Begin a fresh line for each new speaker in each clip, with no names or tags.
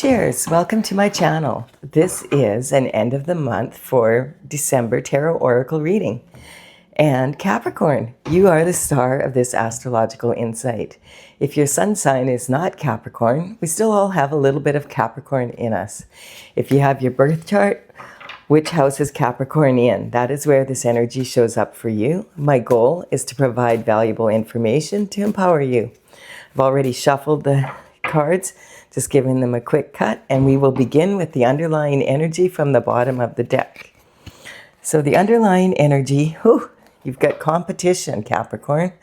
Cheers! Welcome to my channel. This is an end of the month for December Tarot Oracle reading. And Capricorn, you are the star of this astrological insight. If your sun sign is not Capricorn, we still all have a little bit of Capricorn in us. If you have your birth chart, which house is Capricorn in? That is where this energy shows up for you. My goal is to provide valuable information to empower you. I've already shuffled the cards, just giving them a quick cut, and we will begin with the underlying energy from the bottom of the deck. So the underlying energy, you've got competition, Capricorn.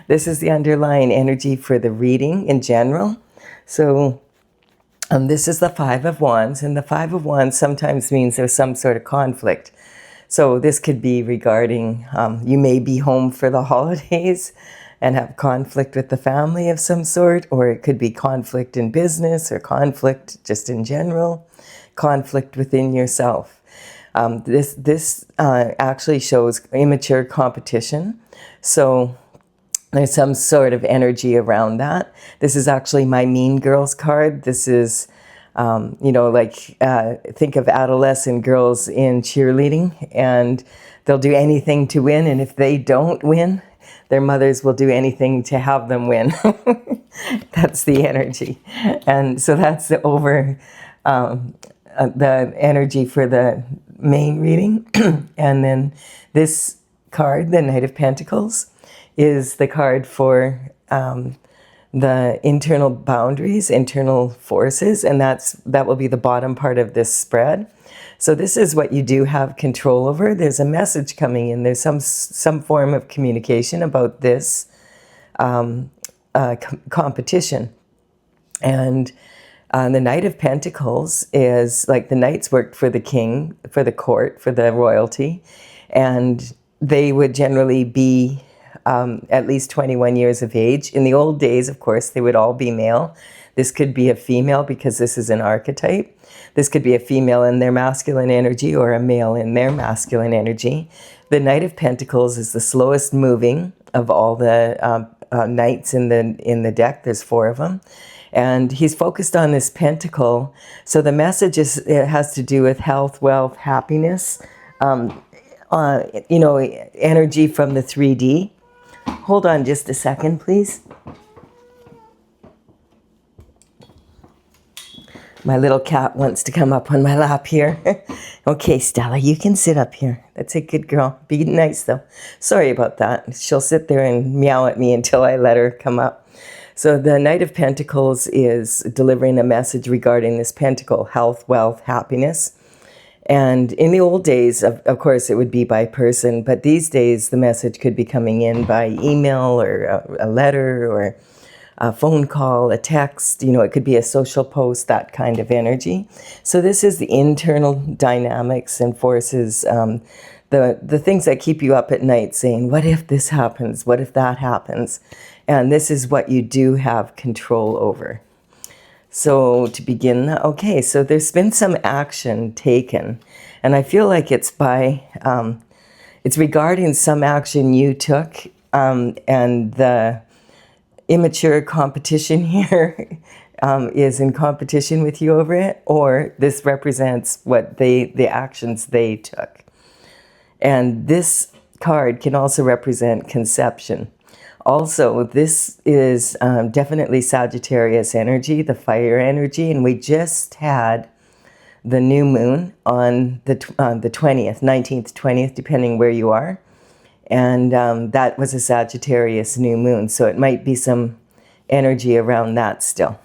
This is the underlying energy for the reading in general. So this is the Five of Wands, and the Five of Wands sometimes means there's some sort of conflict. So this could be regarding, you may be home for the holidays and have conflict with the family of some sort, or it could be conflict in business or conflict just in general, conflict within yourself. This actually shows immature competition. So there's some sort of energy around that. This is actually my Mean Girls card. This is, think of adolescent girls in cheerleading, and they'll do anything to win. And if they don't win, their mothers will do anything to have them win. That's the energy. And so that's the energy for the main reading. And then this card, the Knight of Pentacles, is the card for the internal boundaries, internal forces, and that will be the bottom part of this spread. So this is what you do have control over. There's a message coming in. There's some form of communication about this competition. And the Knight of Pentacles is like the knights worked for the king, for the court, for the royalty, and they would generally be at least 21 years of age. In the old days, of course, they would all be male. This could be a female because this is an archetype. This could be a female in their masculine energy or a male in their masculine energy. The Knight of Pentacles is the slowest moving of all the knights in the deck. There's 4 of them. And he's focused on this pentacle. So the message has to do with health, wealth, happiness, energy from the 3D. Hold on just a second, please. My little cat wants to come up on my lap here. Okay, Stella, you can sit up here. That's a good girl. Be nice, though. Sorry about that. She'll sit there and meow at me until I let her come up. So the Knight of Pentacles is delivering a message regarding this pentacle, health, wealth, happiness. And in the old days, of course, it would be by person. But these days, the message could be coming in by email or a letter or a phone call, a text, it could be a social post, that kind of energy. So this is the internal dynamics and forces, the things that keep you up at night saying, what if this happens? What if that happens? And this is what you do have control over. So to begin, okay, so there's been some action taken, and I feel like it's regarding some action you took, and the immature competition here is in competition with you over it, or this represents what the actions they took. And this card can also represent conception. Also, this is definitely Sagittarius energy, the fire energy, and we just had the new moon on the 20th, 19th, 20th, depending where you are. And that was a Sagittarius new moon, so it might be some energy around that still.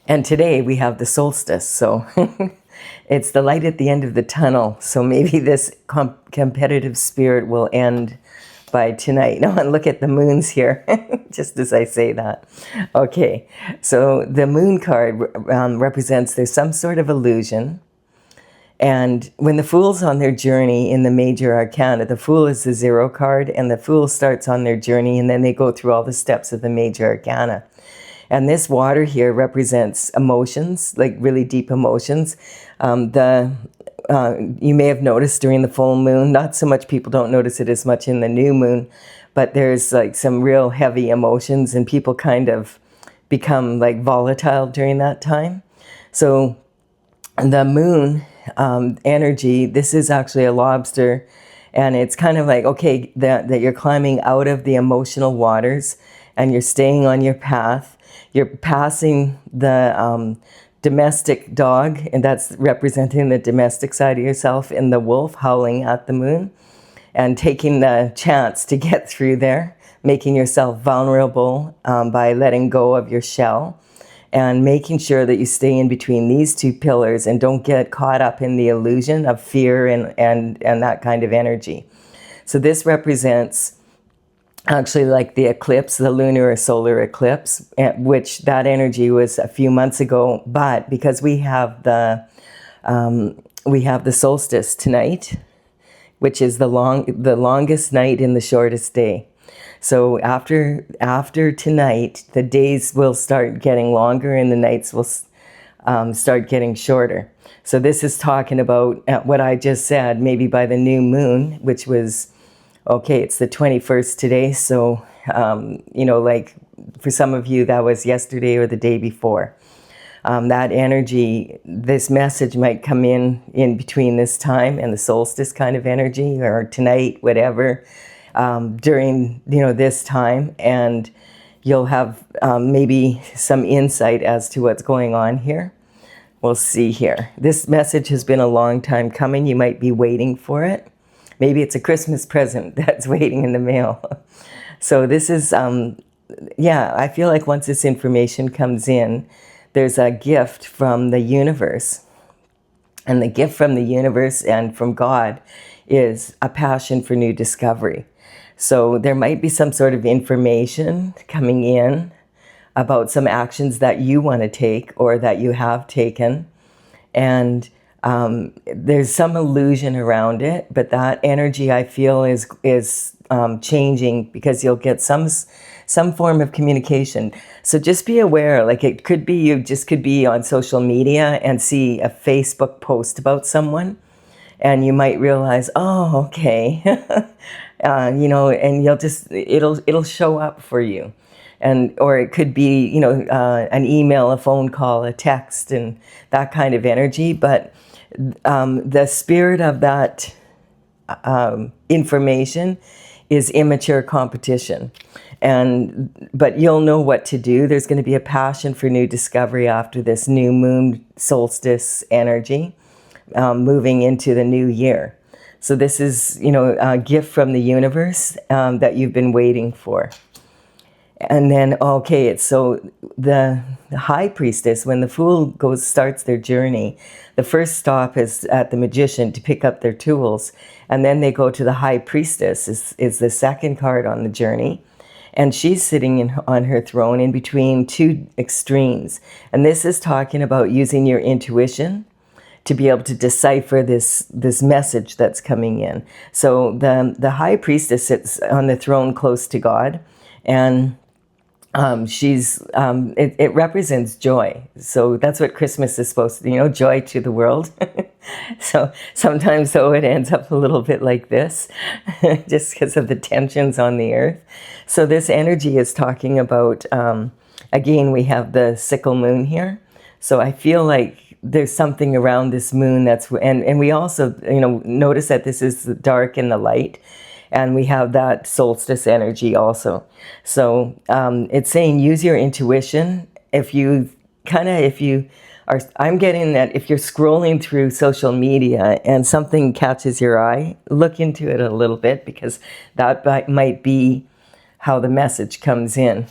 And today we have the solstice, so it's the light at the end of the tunnel. So maybe this competitive spirit will end by tonight. Now, and look at the moons here, just as I say that. Okay, so the moon card represents there's some sort of illusion. And when the Fool's on their journey in the major arcana, the Fool is the 0 card, and the Fool starts on their journey, and then they go through all the steps of the major arcana. And this water here represents emotions, like really deep emotions. You may have noticed during the full moon, not so much, people don't notice it as much in the new moon, but there's like some real heavy emotions, and people kind of become like volatile during that time. So the moon energy, this is actually a lobster, and it's kind of like, okay, that you're climbing out of the emotional waters and you're staying on your path. You're passing the domestic dog, and that's representing the domestic side of yourself, in the wolf howling at the moon, and taking the chance to get through there, making yourself vulnerable by letting go of your shell, and making sure that you stay in between these two pillars and don't get caught up in the illusion of fear and that kind of energy. So this represents actually like the eclipse, the lunar or solar eclipse, which that energy was a few months ago. But because we have the solstice tonight, which is the longest night in the shortest day. So after tonight, the days will start getting longer and the nights will start getting shorter. So this is talking about what I just said, maybe by the new moon, which was, okay, it's the 21st today. So, like for some of you, that was yesterday or the day before. That energy, this message might come in between this time and the solstice kind of energy, or tonight, whatever, during, this time. And you'll have maybe some insight as to what's going on here. We'll see here. This message has been a long time coming. You might be waiting for it. Maybe it's a Christmas present that's waiting in the mail. So this is, I feel like once this information comes in, there's a gift from the universe. And the gift from the universe and from God is a passion for new discovery. So there might be some sort of information coming in about some actions that you want to take or that you have taken. And there's some illusion around it, but that energy, I feel, is changing, because you'll get some form of communication. So just be aware, like it could be, you just could be on social media and see a Facebook post about someone, and you might realize, oh, okay, and you'll just, it'll show up for you. Or it could be, an email, a phone call, a text, and that kind of energy. But the spirit of that information is immature competition. But you'll know what to do. There's going to be a passion for new discovery after this new moon solstice energy, moving into the new year. So this is, a gift from the universe that you've been waiting for. And then, okay, it's so the high priestess, when the fool starts their journey, the first stop is at the magician to pick up their tools. And then they go to the high priestess, is the second card on the journey. And she's sitting on her throne in between two extremes. And this is talking about using your intuition to be able to decipher this message that's coming in. So the high priestess sits on the throne close to God, and it represents joy. So that's what Christmas is supposed to, joy to the world. So sometimes, though, it ends up a little bit like this, just because of the tensions on the earth. So this energy is talking about, again, we have the sickle moon here. So I feel like there's something around this moon and we also, notice that this is the dark and the light. And we have that solstice energy also. So it's saying use your intuition. I'm getting that if you're scrolling through social media and something catches your eye, look into it a little bit, because that might be how the message comes in.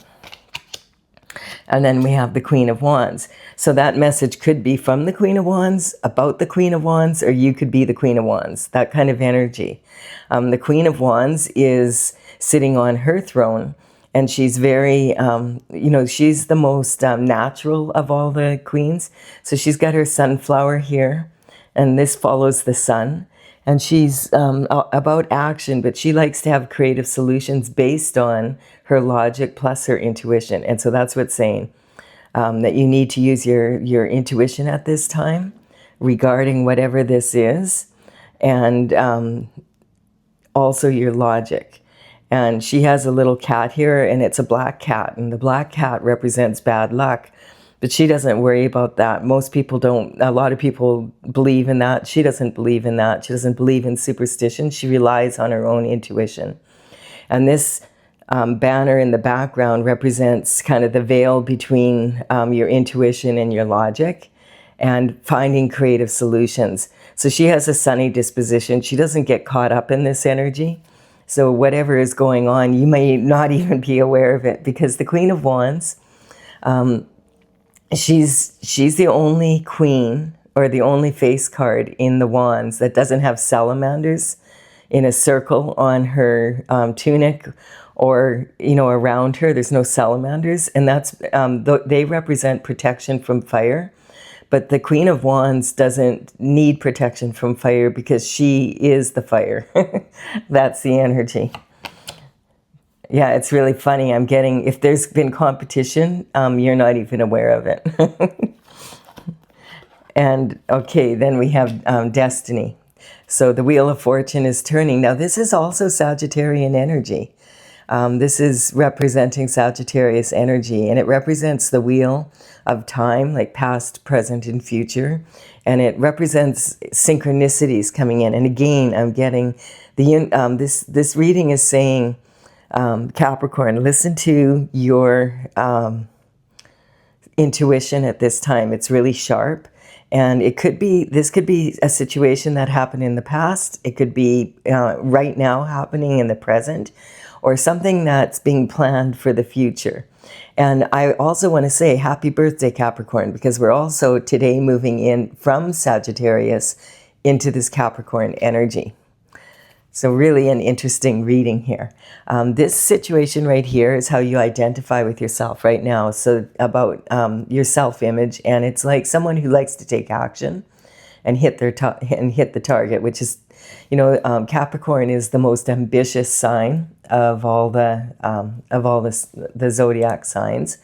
And then we have the Queen of Wands. So that message could be from the Queen of Wands, about the Queen of Wands, or you could be the Queen of Wands, that kind of energy. The Queen of Wands is sitting on her throne, and she's very, she's the most natural of all the queens. So she's got her sunflower here, and this follows the sun. And she's about action, but she likes to have creative solutions based on her logic plus her intuition. And so that's what's saying, that you need to use your intuition at this time regarding whatever this is, and also your logic. And she has a little cat here, and it's a black cat, and the black cat represents bad luck. But she doesn't worry about that. Most people don't. A lot of people believe in that. She doesn't believe in that. She doesn't believe in superstition. She relies on her own intuition. And this banner in the background represents kind of the veil between your intuition and your logic, and finding creative solutions. So she has a sunny disposition. She doesn't get caught up in this energy. So whatever is going on, you may not even be aware of it, because the Queen of Wands, she's the only queen, or the only face card in the Wands that doesn't have salamanders in a circle on her tunic, or around her. There's no salamanders, and that's they represent protection from fire. But the Queen of Wands doesn't need protection from fire, because she is the fire. That's the energy. Yeah, it's really funny. I'm getting, if there's been competition, you're not even aware of it. And okay, then we have destiny. So the Wheel of Fortune is turning. Now this is also Sagittarian energy. This is representing Sagittarius energy, and it represents the wheel of time, like past, present, and future. And it represents synchronicities coming in. And again, I'm getting this reading is saying, Capricorn, listen to your intuition at this time. It's really sharp. And this could be a situation that happened in the past. It could be right now happening in the present, or something that's being planned for the future. And I also want to say happy birthday, Capricorn, because we're also today moving in from Sagittarius into this Capricorn energy. So really an interesting reading here. This situation right here is how you identify with yourself right now. So about your self-image, and it's like someone who likes to take action and hit the target, which is, Capricorn is the most ambitious sign of all the zodiac signs.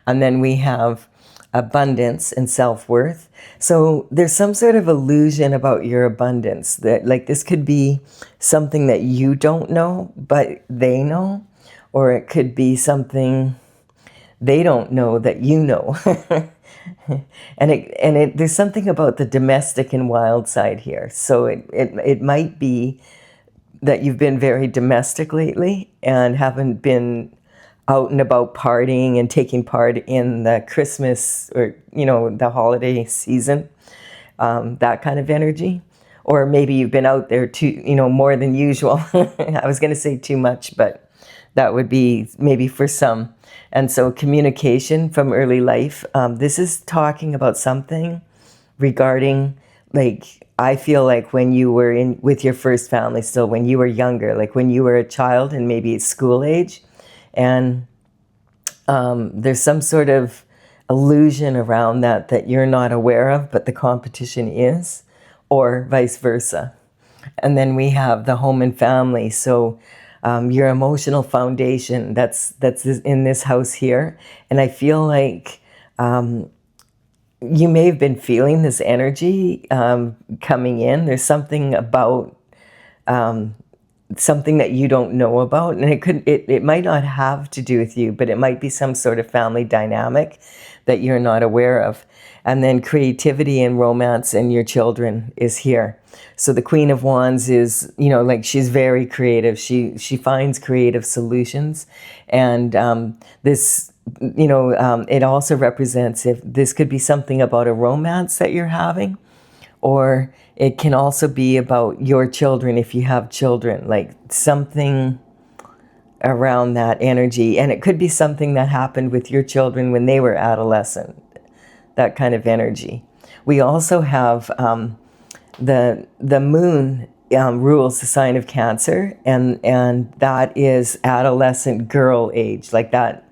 And then we have abundance and self-worth. So there's some sort of illusion about your abundance, that like this could be something that you don't know, but they know, or it could be something they don't know that you know. and there's something about the domestic and wild side here. So it might be that you've been very domestic lately and haven't been out and about partying and taking part in the Christmas or, the holiday season, that kind of energy. Or maybe you've been out there too, more than usual. I was going to say too much, but that would be maybe for some. And so communication from early life, this is talking about something regarding, like, I feel like when you were with your first family still, when you were younger, like when you were a child and maybe it's school age, and there's some sort of illusion around that you're not aware of, but the competition is, or vice versa. And then we have the home and family. So your emotional foundation, that's in this house here. And I feel like you may have been feeling this energy coming in. There's something about something that you don't know about, and it might not have to do with you, but it might be some sort of family dynamic that you're not aware of. And then creativity and romance and your children is here. So the Queen of Wands is, like, she's very creative. She finds creative solutions, and this, it also represents, if this could be something about a romance that you're having, or it can also be about your children if you have children, like something around that energy. And it could be something that happened with your children when they were adolescent, that kind of energy. We also have the moon rules the sign of Cancer, and that is adolescent girl age, like that,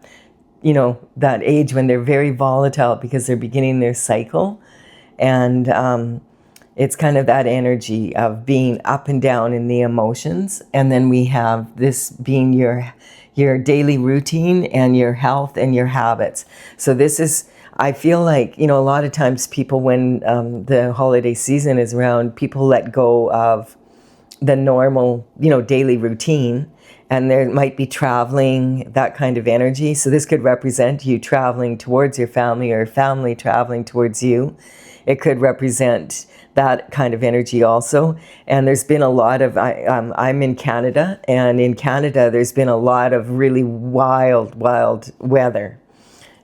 that age when they're very volatile because they're beginning their cycle. And it's kind of that energy of being up and down in the emotions. And then we have this being your daily routine and your health and your habits. So this is, I feel like, a lot of times people, when the holiday season is around, people let go of the normal, daily routine, and there might be traveling, that kind of energy. So this could represent you traveling towards your family or family traveling towards you. It could represent that kind of energy also. And there's been a lot of, I'm in Canada, and in Canada there's been a lot of really wild weather.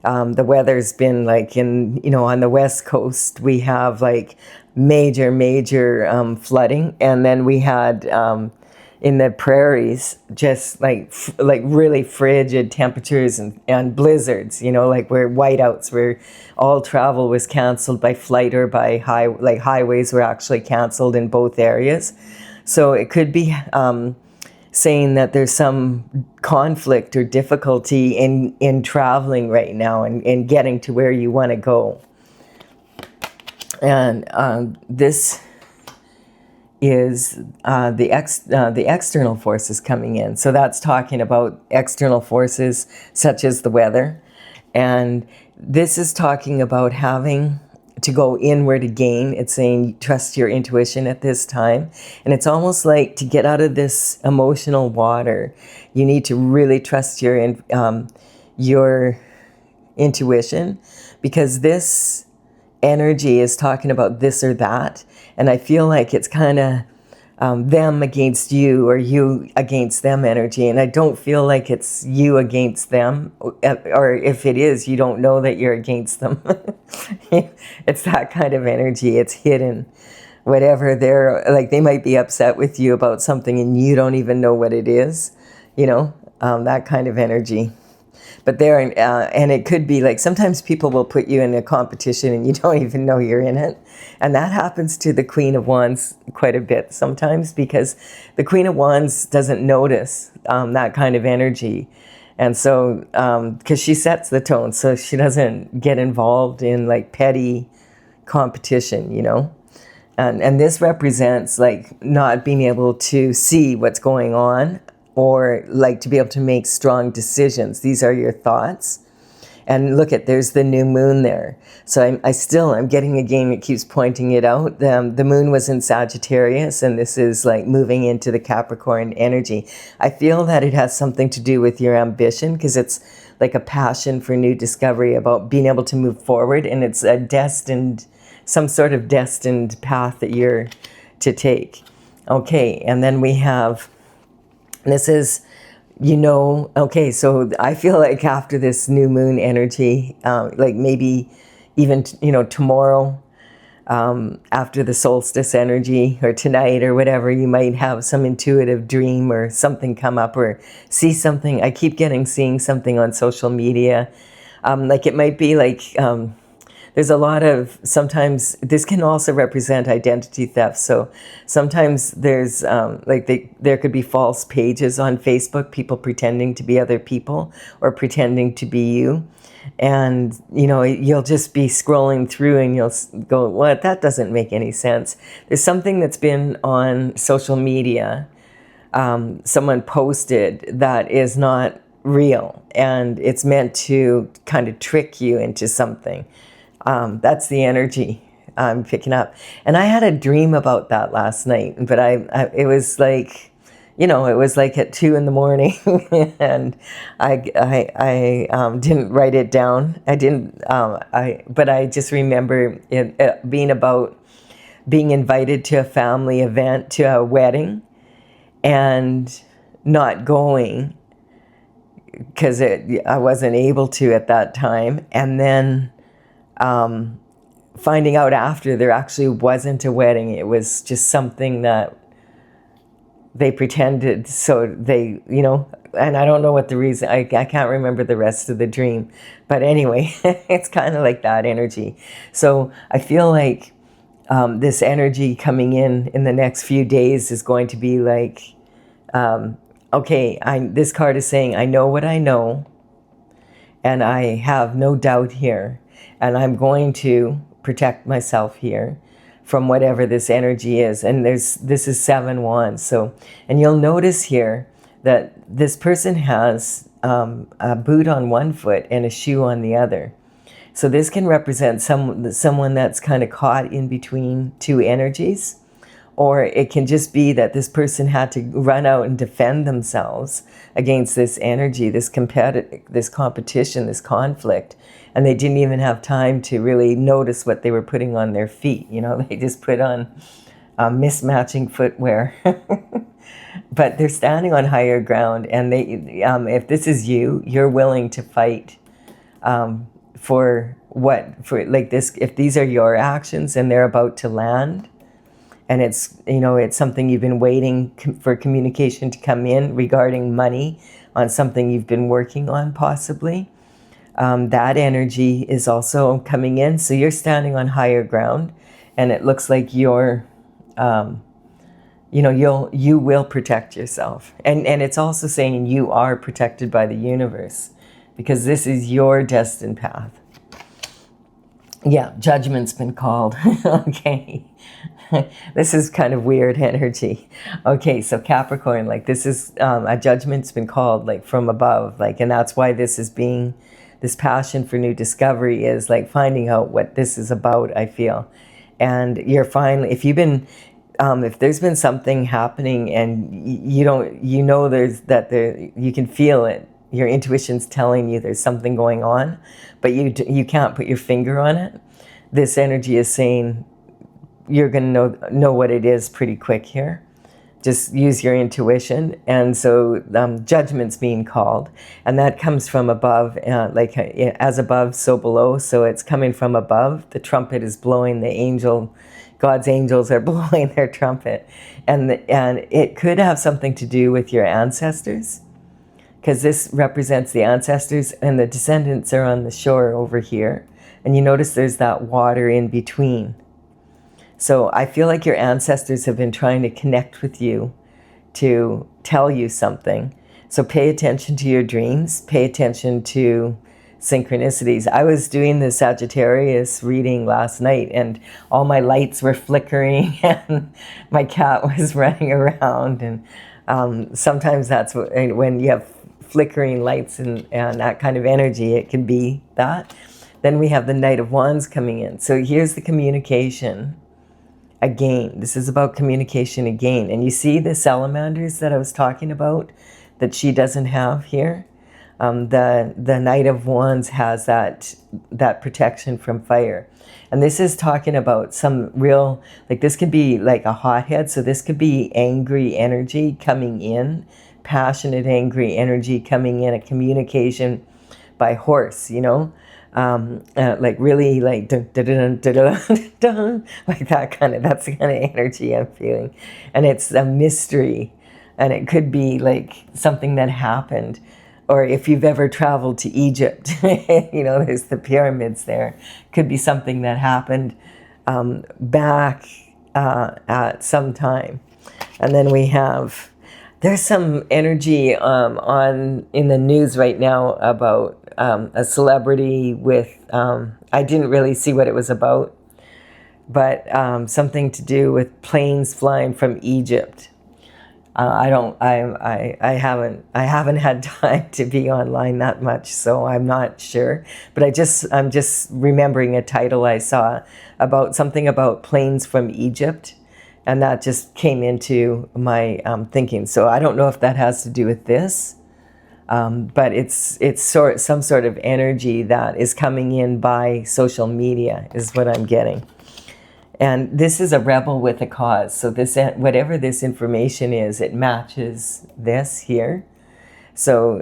The weather's been like on the West Coast, we have like major flooding. And then we had in the prairies, just like really frigid temperatures and blizzards, like where whiteouts, where all travel was canceled by flight or by highways were actually canceled in both areas. So it could be saying that there's some conflict or difficulty in traveling right now and getting to where you want to go. And this is the external forces coming in. So that's talking about external forces such as the weather. And this is talking about having to go inward again. It's saying trust your intuition at this time. And it's almost like to get out of this emotional water, you need to really trust your intuition, because this energy is talking about this or that. And I feel like it's kind of them against you or you against them energy. And I don't feel like it's you against them, or if it is, you don't know that you're against them. It's that kind of energy. It's hidden. Whatever they're like, they might be upset with you about something and you don't even know what it is, that kind of energy. But and it could be like sometimes people will put you in a competition and you don't even know you're in it. And that happens to the Queen of Wands quite a bit sometimes, because the Queen of Wands doesn't notice that kind of energy. And so, because she sets the tone, so she doesn't get involved in like petty competition, And this represents like not being able to see what's going on, or like to be able to make strong decisions. These are your thoughts. And look there's the new moon there. So I'm getting again, it keeps pointing it out. The moon was in Sagittarius, and this is like moving into the Capricorn energy. I feel that it has something to do with your ambition, because it's like a passion for new discovery about being able to move forward. And it's some sort of destined path that you're to take. Okay, and then we have, this is, okay, so I feel like after this new moon energy, like maybe even, tomorrow, after the solstice energy, or tonight or whatever, you might have some intuitive dream or something come up, or see something. I keep seeing something on social media. Like it might be like, there's a lot of, sometimes this can also represent identity theft. So sometimes there's there could be false pages on Facebook, people pretending to be other people or pretending to be you. And, you'll just be scrolling through and you'll go, what? That doesn't make any sense. There's something that's been on social media, someone posted, that is not real. And it's meant to kind of trick you into something. That's the energy I'm picking up. And I had a dream about that last night, but it was like, it was like at 2 a.m. and I didn't write it down. But I just remember it being about being invited to a family event, to a wedding, and not going because I wasn't able to at that time. And then finding out after there actually wasn't a wedding. It was just something that they pretended. So they, and I don't know what the reason, I can't remember the rest of the dream. But anyway, it's kind of like that energy. So I feel like this energy coming in the next few days is going to be like, okay, this card is saying, I know what I know, and I have no doubt here. And I'm going to protect myself here from whatever this energy is. And this is 7 wands. So, and you'll notice here that this person has a boot on one foot and a shoe on the other. So this can represent someone that's kind of caught in between two energies, Or it can just be that this person had to run out and defend themselves against this energy, this competition, this conflict. And they didn't even have time to really notice what they were putting on their feet. You know, they just put on mismatching footwear. But they're standing on higher ground. And they, if this is you, you're willing to fight for like this. If these are your actions and they're about to land, and it's, you know, it's something you've been waiting for communication to come in regarding money on something you've been working on possibly. That energy is also coming in. So you're standing on higher ground, and it looks like you're, you know, you will protect yourself. And it's also saying you are protected by the universe, because this is your destined path. Yeah, judgment's been called. Okay. This is kind of weird energy. Okay, so Capricorn, like this is a judgment's been called, like from above, like, and that's why this is being, this passion for new discovery is like finding out what this is about, I feel. And you're finally, if you've been, if there's been something happening and you don't, you know, you can feel it. Your intuition's telling you there's something going on, but you can't put your finger on it. This energy is saying, you're going to know what it is pretty quick here. Just use your intuition. And so judgment's being called. And that comes from above, like as above, so below. So it's coming from above. The trumpet is blowing, God's angels are blowing their trumpet. And it could have something to do with your ancestors, because this represents the ancestors, and the descendants are on the shore over here. And you notice there's that water in between. So I feel like your ancestors have been trying to connect with you to tell you something. So pay attention to your dreams, pay attention to synchronicities. I was doing the Sagittarius reading last night, and all my lights were flickering and my cat was running around. And sometimes that's when you have flickering lights and that kind of energy, it can be that. Then we have the Knight of Wands coming in. So here's the communication. Again, this is about communication again. And you see the salamanders that I was talking about that she doesn't have here? The Knight of Wands has that protection from fire. And this is talking about some real, like this could be like a hothead. So this could be angry energy coming in, passionate, angry energy coming in, a communication by horse, you know? Like really like dun, dun, dun, dun, dun, dun, like that's the kind of energy I'm feeling. And it's a mystery, and it could be like something that happened. Or if you've ever traveled to Egypt, you know, there's the pyramids there. Could be something that happened back at some time. And then we have, there's some energy in the news right now about a celebrity with, I didn't really see what it was about, but something to do with planes flying from Egypt. I haven't had time to be online that much, so I'm not sure. But I'm just remembering a title I saw about something about planes from Egypt, and that just came into my thinking. So I don't know if that has to do with this, but it's some sort of energy that is coming in by social media is what I'm getting. And this is a rebel with a cause. So this, whatever this information is, it matches this here. So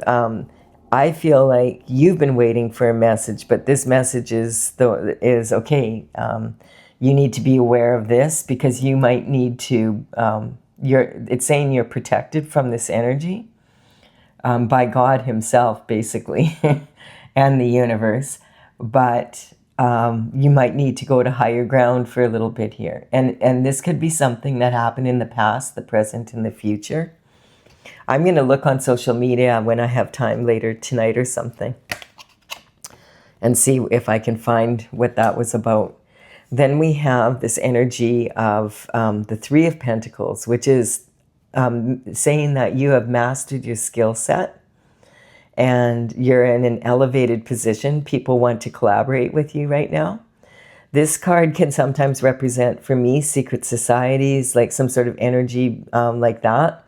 I feel like you've been waiting for a message, but this message is okay. You need to be aware of this, because you might need to. It's saying you're protected from this energy by God Himself, basically, and the universe, but. You might need to go to higher ground for a little bit here. And this could be something that happened in the past, the present, and the future. I'm going to look on social media when I have time later tonight or something and see if I can find what that was about. Then we have this energy of the Three of Pentacles, which is saying that you have mastered your skill set. And you're in an elevated position. People want to collaborate with you right now. This card can sometimes represent, for me, secret societies, like some sort of energy like that.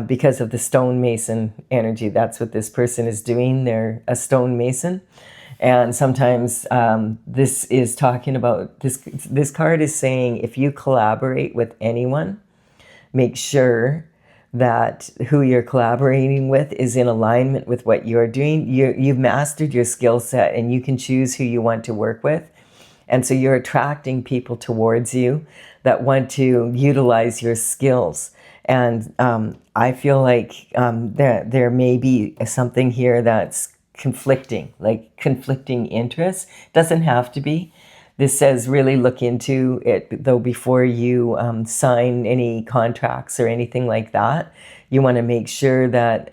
Because of the stonemason energy, that's what this person is doing. They're a stonemason. And sometimes this is talking about, this card is saying, if you collaborate with anyone, make sure that who you're collaborating with is in alignment with what you're doing. You've mastered your skill set and you can choose who you want to work with. And so you're attracting people towards you that want to utilize your skills. And I feel like there may be something here that's conflicting, like conflicting interests. Doesn't have to be. This says really look into it, though, before you sign any contracts or anything like that. You want to make sure that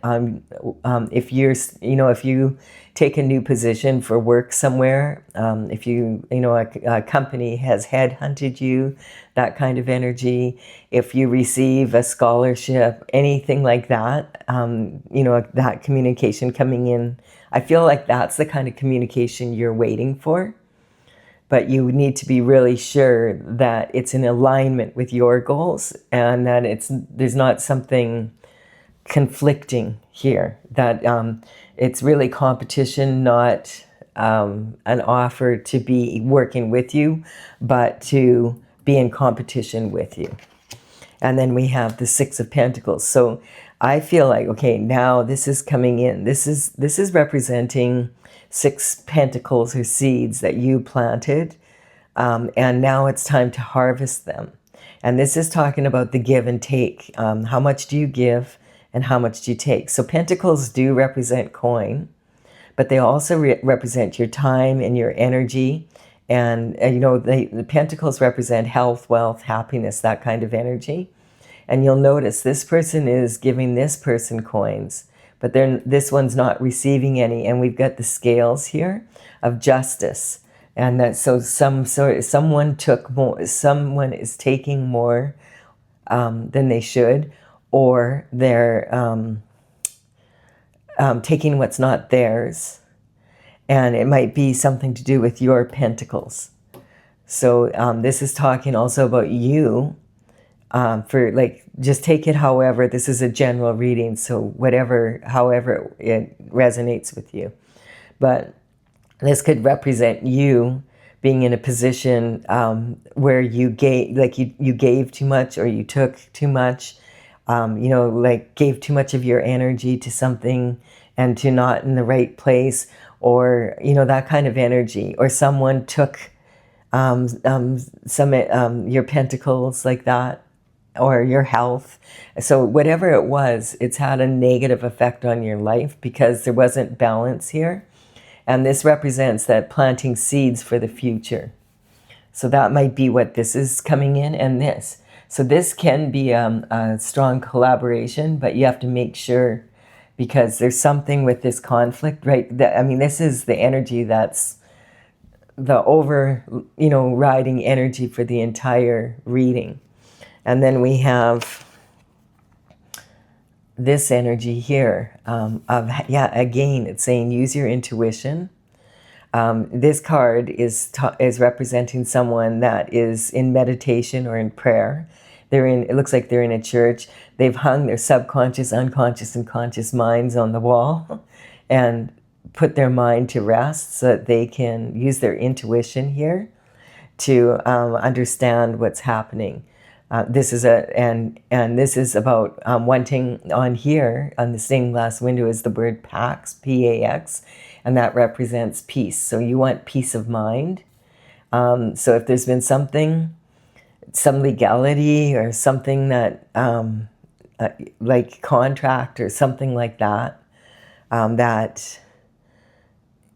if you take a new position for work somewhere, if a company has headhunted you, that kind of energy, if you receive a scholarship, anything like that, that communication coming in, I feel like that's the kind of communication you're waiting for. But you need to be really sure that it's in alignment with your goals and that there's not something conflicting here, that it's really competition, not an offer to be working with you, but to be in competition with you. And then we have the Six of Pentacles. So I feel like, okay, now this is coming in. This is representing 6 pentacles or seeds that you planted, and now it's time to harvest them. And this is talking about the give and take. How much do you give and how much do you take? So pentacles do represent coin, but they also represent your time and your energy. And the pentacles represent health, wealth, happiness, that kind of energy. And you'll notice this person is giving this person coins, but this one's not receiving any. And we've got the scales here of justice. And that, so someone took more, someone is taking more than they should, or they're taking what's not theirs. And it might be something to do with your pentacles. So this is talking also about you. Just take it however, this is a general reading, so however it resonates with you. But this could represent you being in a position where you gave too much, or you took too much, gave too much of your energy to something and to not in the right place, or, that kind of energy. Or someone took your pentacles like that, or your health. So whatever it was, it's had a negative effect on your life because there wasn't balance here. And this represents that planting seeds for the future. So that might be what this is coming in, and this. So this can be a strong collaboration, but you have to make sure, because there's something with this conflict, right? This is the energy that's the riding energy for the entire reading. And then we have this energy here again, it's saying use your intuition. This card is representing someone that is in meditation or in prayer. It looks like they're in a church. They've hung their subconscious, unconscious, and conscious minds on the wall and put their mind to rest so that they can use their intuition here to understand what's happening. This is this is about wanting, on here on the stained glass window is the word Pax, P-A-X, and that represents peace. So you want peace of mind. So if there's been some legality or something that like contract or something like that,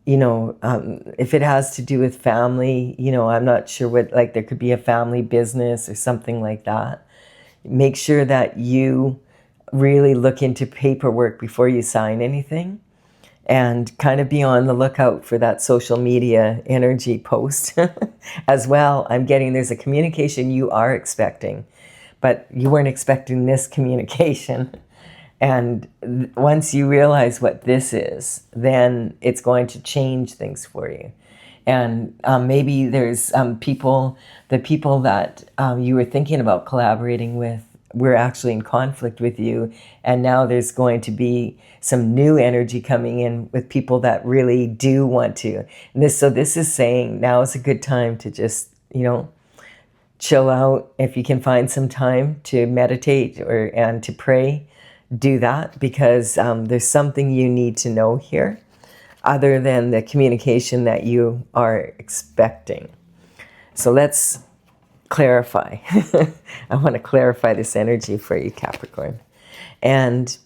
if it has to do with family, I'm not sure what, there could be a family business or something like that. Make sure that you really look into paperwork before you sign anything, and kind of be on the lookout for that social media energy post as well. I'm getting there's a communication you are expecting, but you weren't expecting this communication. And once you realize what this is, then it's going to change things for you. And maybe there's the people that you were thinking about collaborating with were actually in conflict with you, and now there's going to be some new energy coming in with people that really do want to. And so this is saying now is a good time to just, chill out. If you can find some time to meditate and to pray, do that, because there's something you need to know here other than the communication that you are expecting. So let's clarify. I want to clarify this energy for you, Capricorn. And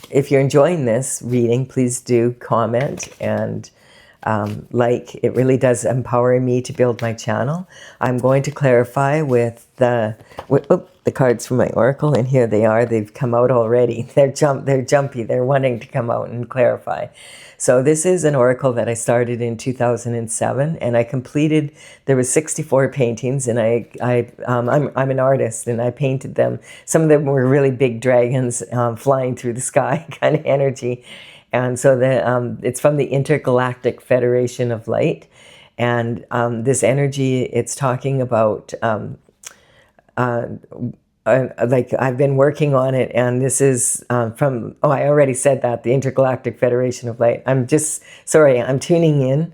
if you're enjoying this reading, please do comment and it really does empower me to build my channel. I'm going to clarify with the cards from my oracle, and here they are. They've come out already. They're jumpy. They're wanting to come out and clarify. So this is an oracle that I started in 2007, and I completed. There was 64 paintings, and I'm an artist, and I painted them. Some of them were really big dragons flying through the sky kind of energy. And so it's from the Intergalactic Federation of Light. And this energy, it's talking about, like I've been working on it. And this is I already said that, the Intergalactic Federation of Light. I'm tuning in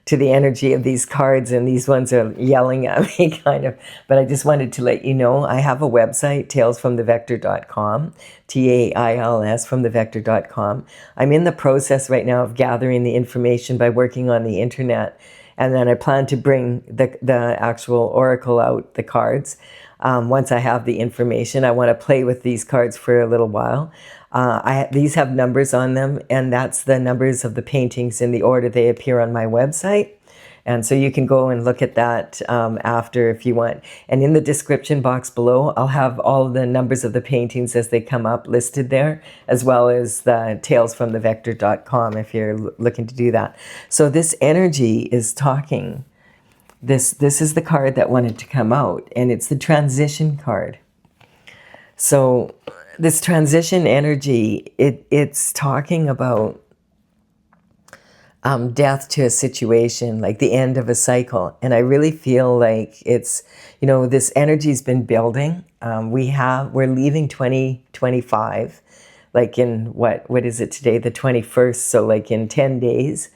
to the energy of these cards, and these ones are yelling at me kind of, but I just wanted to let you know I have a website, tailsfromthevector.com, TAILS from thevector.com. I'm in the process right now of gathering the information by working on the internet, and then I plan to bring the actual oracle out, the cards. Once I have the information, I want to play with these cards for a little while. These have numbers on them, and that's the numbers of the paintings in the order they appear on my website. And so you can go and look at that after if you want. And in the description box below, I'll have all the numbers of the paintings as they come up listed there, as well as the tailsfromthevector.com if you're looking to do that. So this energy is talking. This is the card that wanted to come out, and it's the transition card. So this transition energy, it's talking about death to a situation, like the end of a cycle. And I really feel like it's, this energy's been building. We're leaving 2025, like in what is it today? The 21st. So like in 10 days.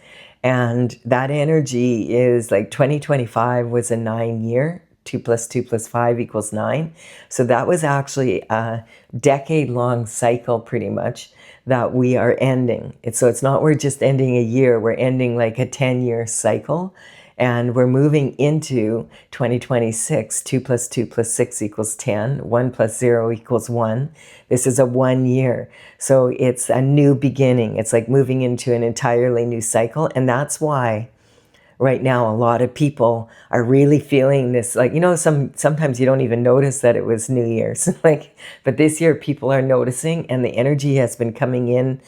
And that energy is like 2025 was a 9-year. 2 + 2 + 5 = 9. So that was actually a decade-long cycle pretty much that we are ending. So it's not we're just ending a year, we're ending like a 10-year cycle. And we're moving into 2026, 2 + 2 + 6 = 10, 1 + 0 = 1. This is a 1 year. So it's a new beginning. It's like moving into an entirely new cycle. And that's why right now a lot of people are really feeling this, like, sometimes you don't even notice that it was New Year's. But this year people are noticing, and the energy has been coming in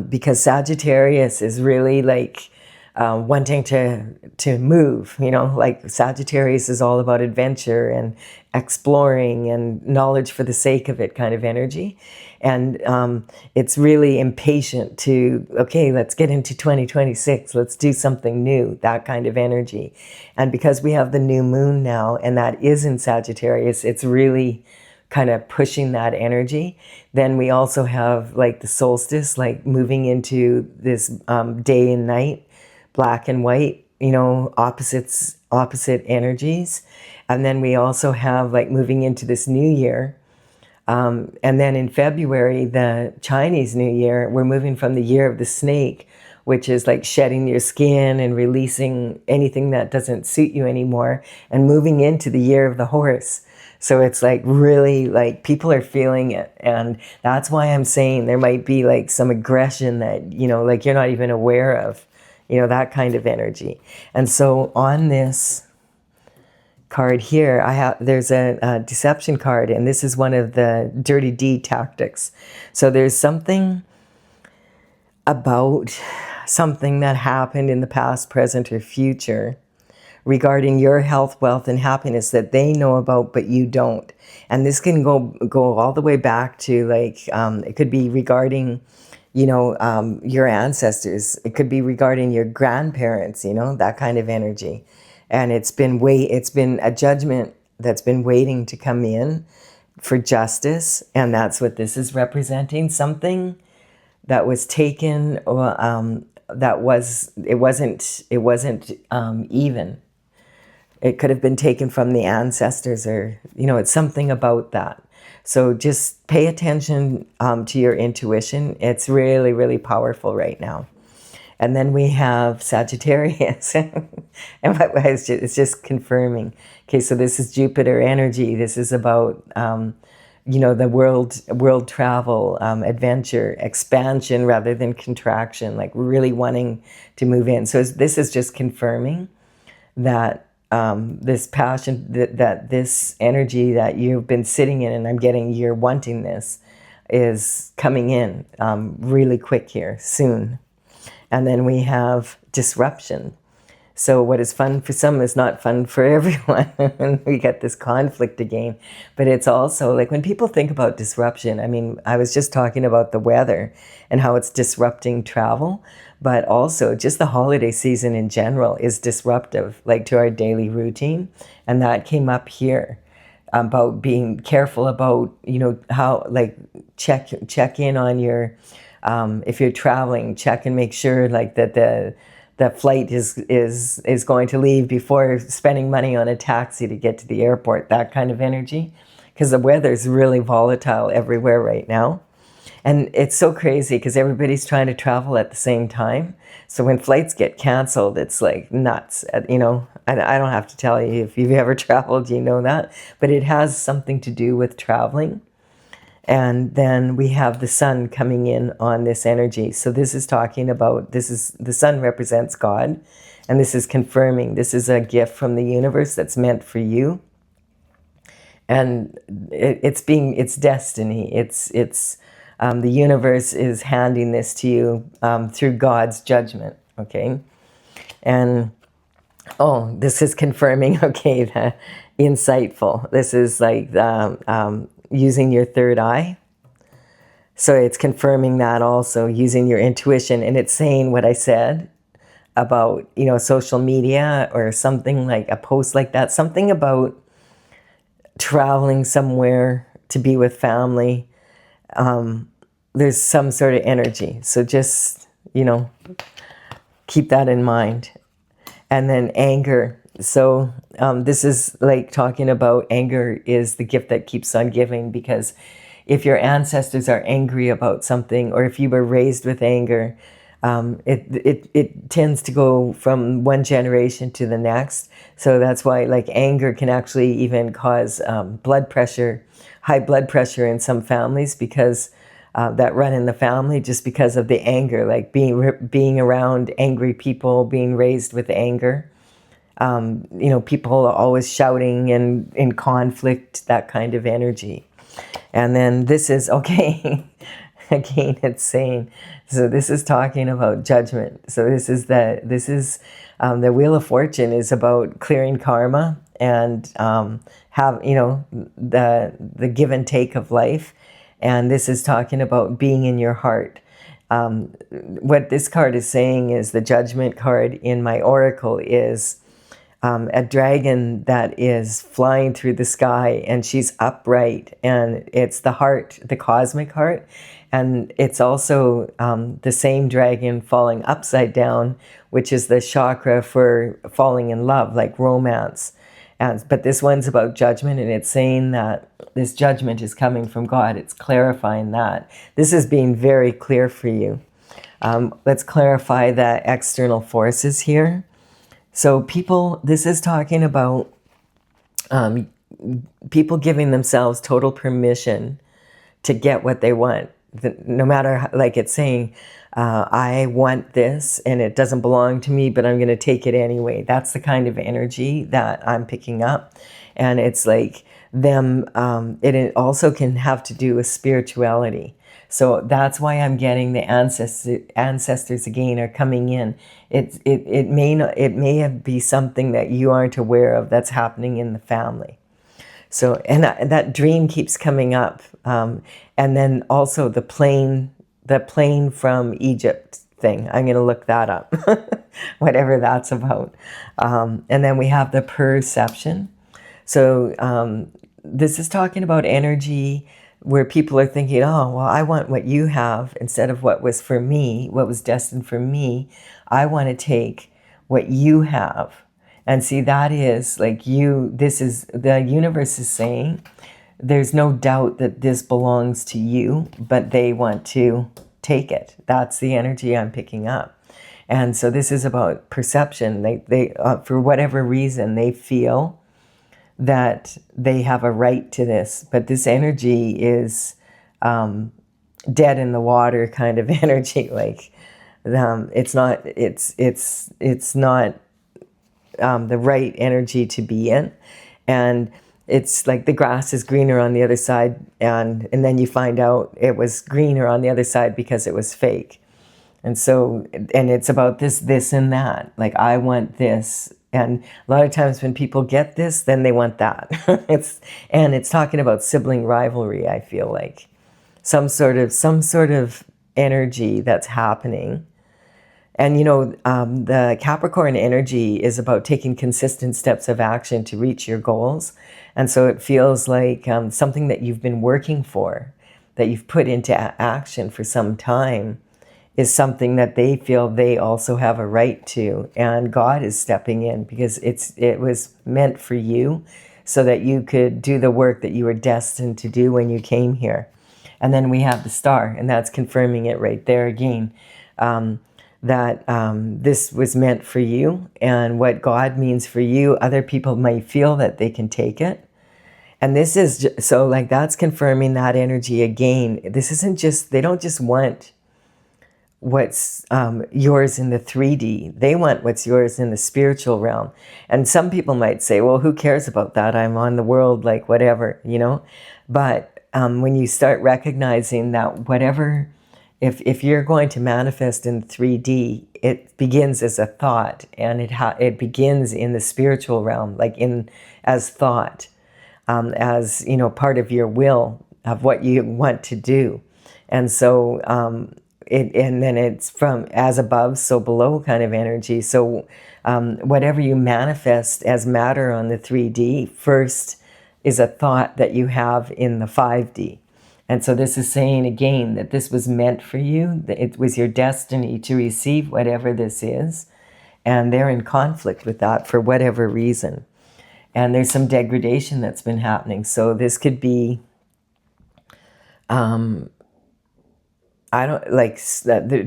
because Sagittarius is really like wanting to move, like Sagittarius is all about adventure and exploring and knowledge for the sake of it kind of energy. And it's really impatient to, okay, let's get into 2026. Let's do something new, that kind of energy. And because we have the new moon now, and that is in Sagittarius, it's really kind of pushing that energy. Then we also have like the solstice, like moving into this day and night, black and white, opposite energies. And then we also have like moving into this new year. And then in February, the Chinese New Year, we're moving from the year of the snake, which is like shedding your skin and releasing anything that doesn't suit you anymore, and moving into the year of the horse. So it's like really like people are feeling it. And that's why I'm saying there might be like some aggression that, like you're not even aware of, that kind of energy. And so on this card here, there's a deception card, and this is one of the dirty deed tactics. So there's something about something that happened in the past, present, or future regarding your health, wealth, and happiness that they know about, but you don't. And this can go all the way back to like, it could be regarding your ancestors. It could be regarding your grandparents, that kind of energy. And it's been a judgment that's been waiting to come in for justice. And that's what this is representing. Something that was taken, it wasn't even. It could have been taken from the ancestors, or, it's something about that. So just pay attention to your intuition. It's really, really powerful right now. And then we have Sagittarius. And it's just confirming. Okay, so this is Jupiter energy. This is about, the world travel, adventure, expansion rather than contraction, like really wanting to move in. So this is just confirming that this passion, that this energy that you've been sitting in, and I'm getting you're wanting this, is coming in really quick here, soon. And then we have disruption. So what is fun for some is not fun for everyone. And we get this conflict again. But it's also like when people think about disruption, I mean, I was just talking about the weather and how it's disrupting travel, but also just the holiday season in general is disruptive, like to our daily routine. And that came up here about being careful about, how, like, check in on your, if you're traveling, check and make sure like that the flight is going to leave before spending money on a taxi to get to the airport, that kind of energy. Because the weather's really volatile everywhere right now. And it's so crazy because everybody's trying to travel at the same time. So when flights get canceled, it's like nuts. I don't have to tell you if you've ever traveled, you know that. But it has something to do with traveling. And then we have the sun coming in on this energy. So this is talking about, the sun represents God. And this is confirming this is a gift from the universe that's meant for you. And it's destiny. It's the universe is handing this to you through God's judgment. Okay. And this is confirming, okay, the insightful. This is like using your third eye. So it's confirming that also, using your intuition. And it's saying what I said about, social media or something, like a post like that, something about traveling somewhere to be with family. There's some sort of energy. So just, keep that in mind. And then anger. So this is like talking about anger is the gift that keeps on giving, because if your ancestors are angry about something, or if you were raised with anger, it tends to go from one generation to the next. So that's why like anger can actually even cause blood pressure, high blood pressure in some families, because that run in the family, just because of the anger, like being around angry people, being raised with anger. People are always shouting and in conflict, that kind of energy. And then this is, okay, again, it's saying, so this is talking about judgment. So this is the Wheel of Fortune is about clearing karma and the give and take of life. And this is talking about being in your heart. What this card is saying is, the judgment card in my oracle is a dragon that is flying through the sky, and she's upright, and it's the heart, the cosmic heart. And it's also the same dragon falling upside down, which is the chakra for falling in love, like romance. But this one's about judgment, and it's saying that this judgment is coming from God. It's clarifying that. This is being very clear for you. Let's clarify the external forces here. So this is talking about people giving themselves total permission to get what they want. No matter how, like it's saying, I want this and it doesn't belong to me, but I'm going to take it anyway. That's the kind of energy that I'm picking up. And it's like them, it also can have to do with spirituality. So that's why I'm getting the ancestors again are coming in. It may be something that you aren't aware of that's happening in the family. So, and that dream keeps coming up. And then also the plane the plane from Egypt thing. I'm going to look that up, whatever that's about. And then we have the perception. So this is talking about energy where people are thinking, oh, well, I want what you have instead of what was for me, what was destined for me. I want to take what you have. And see, that is like this is, the universe is saying, there's no doubt that this belongs to you, but they want to take it. That's the energy I'm picking up. And so this is about perception. They for whatever reason, they feel that they have a right to this, but this energy is dead in the water kind of energy. Like it's not the right energy to be in, and it's like the grass is greener on the other side, and then you find out it was greener on the other side because it was fake. And so, and it's about this and that. Like, I want this. And a lot of times when people get this, then they want that. It's talking about sibling rivalry, I feel like. Some sort of energy that's happening. And, the Capricorn energy is about taking consistent steps of action to reach your goals. And so it feels like something that you've been working for, that you've put into action for some time, is something that they feel they also have a right to. And God is stepping in because it was meant for you so that you could do the work that you were destined to do when you came here. And then we have the star, and that's confirming it right there again. That this was meant for you, and what God means for you, other people might feel that they can take it. And this is so like that's confirming that energy again. This isn't just, they don't just want what's yours in the 3D. They want what's yours in the spiritual realm. And some people might say, well, who cares about that? I'm on the world, like whatever, But when you start recognizing that whatever, if you're going to manifest in 3D, it begins as a thought, and it begins in the spiritual realm, like as thought, as part of your will of what you want to do. And so and then it's from as above, so below kind of energy. So whatever you manifest as matter on the 3D first is a thought that you have in the 5D. And so this is saying again that this was meant for you, that it was your destiny to receive whatever this is. And they're in conflict with that for whatever reason. And there's some degradation that's been happening. So this could be, they're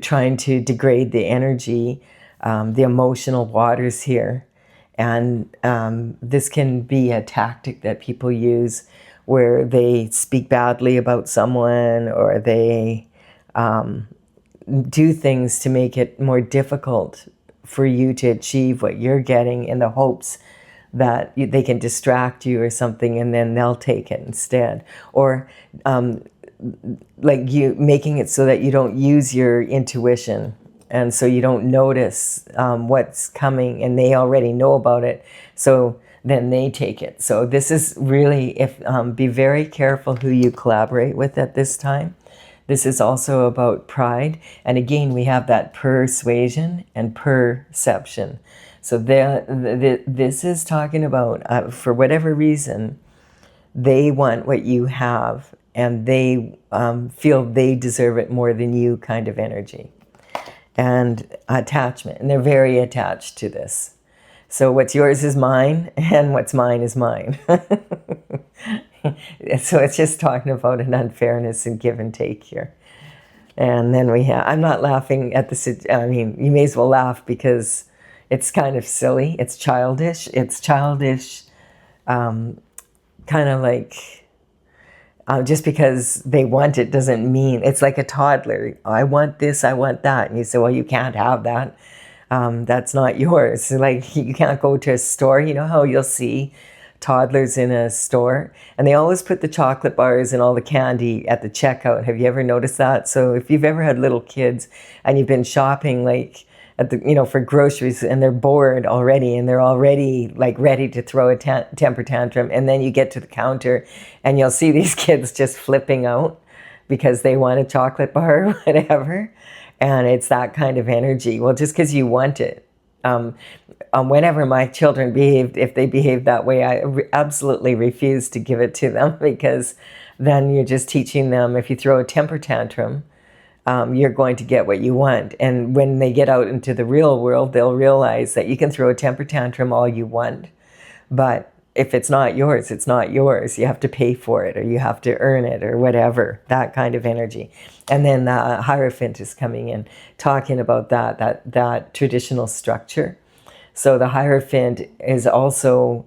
trying to degrade the energy, the emotional waters here. And this can be a tactic that people use where they speak badly about someone, or they do things to make it more difficult for you to achieve what you're getting, in the hopes that they can distract you or something, and then they'll take it instead. Or like you making it so that you don't use your intuition, and so you don't notice what's coming, and they already know about it, so then they take it. So this is really, be very careful who you collaborate with at this time. This is also about pride, and again we have that persuasion and perception. So this is talking about, for whatever reason, they want what you have, and they feel they deserve it more than you kind of energy. And attachment, and they're very attached to this. So what's yours is mine, and what's mine is mine. So it's just talking about an unfairness and give and take here. And then we have, I'm not laughing at you may as well laugh because it's kind of silly. It's childish. Kind of like, just because they want it doesn't mean, it's like a toddler. I want this, I want that. And you say, well, you can't have that. That's not yours. Like, you can't go to a store. You know how you'll see toddlers in a store, and they always put the chocolate bars and all the candy at the checkout. Have you ever noticed that? So if you've ever had little kids and you've been shopping, like at the, for groceries, and they're bored already, and they're already like ready to throw a temper tantrum, and then you get to the counter and you'll see these kids just flipping out. because they want a chocolate bar or whatever. And it's that kind of energy. Well, just because you want it. Whenever my children behaved, if they behaved that way, I absolutely refused to give it to them, because then you're just teaching them, if you throw a temper tantrum, you're going to get what you want. And when they get out into the real world, they'll realize that you can throw a temper tantrum all you want, but if it's not yours, it's not yours. You have to pay for it, or you have to earn it, or whatever, that kind of energy. And then the Hierophant is coming in, talking about that traditional structure. So the Hierophant is also,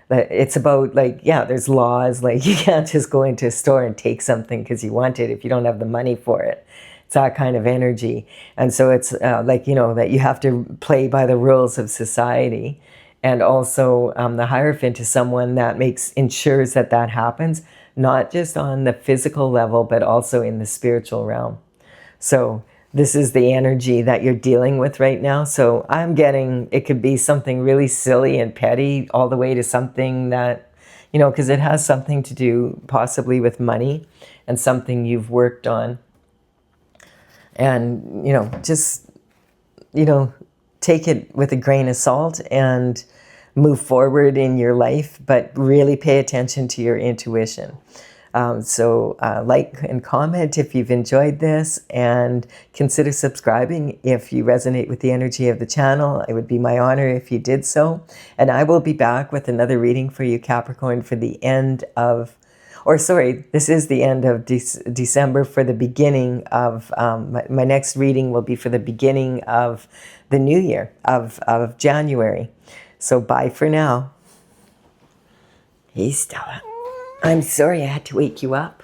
it's about, like, yeah, there's laws, like you can't just go into a store and take something because you want it if you don't have the money for it. It's that kind of energy. And so it's like, you know, that you have to play by the rules of society. And also the Hierophant is someone that ensures that happens, not just on the physical level, but also in the spiritual realm. So this is the energy that you're dealing with right now. So I'm getting, it could be something really silly and petty, all the way to something that, you know, because it has something to do possibly with money and something you've worked on. And, you know, just, you know, take it with a grain of salt and move forward in your life, but really pay attention to your intuition. So like and comment if you've enjoyed this, and consider subscribing if you resonate with the energy of the channel. It would be my honor if you did so. And I will be back with another reading for you, Capricorn, for the end of, or sorry, this is the end of December, for the beginning of, my next reading will be for the beginning of the new year, of January. So bye for now. Hey, Stella. I'm sorry I had to wake you up.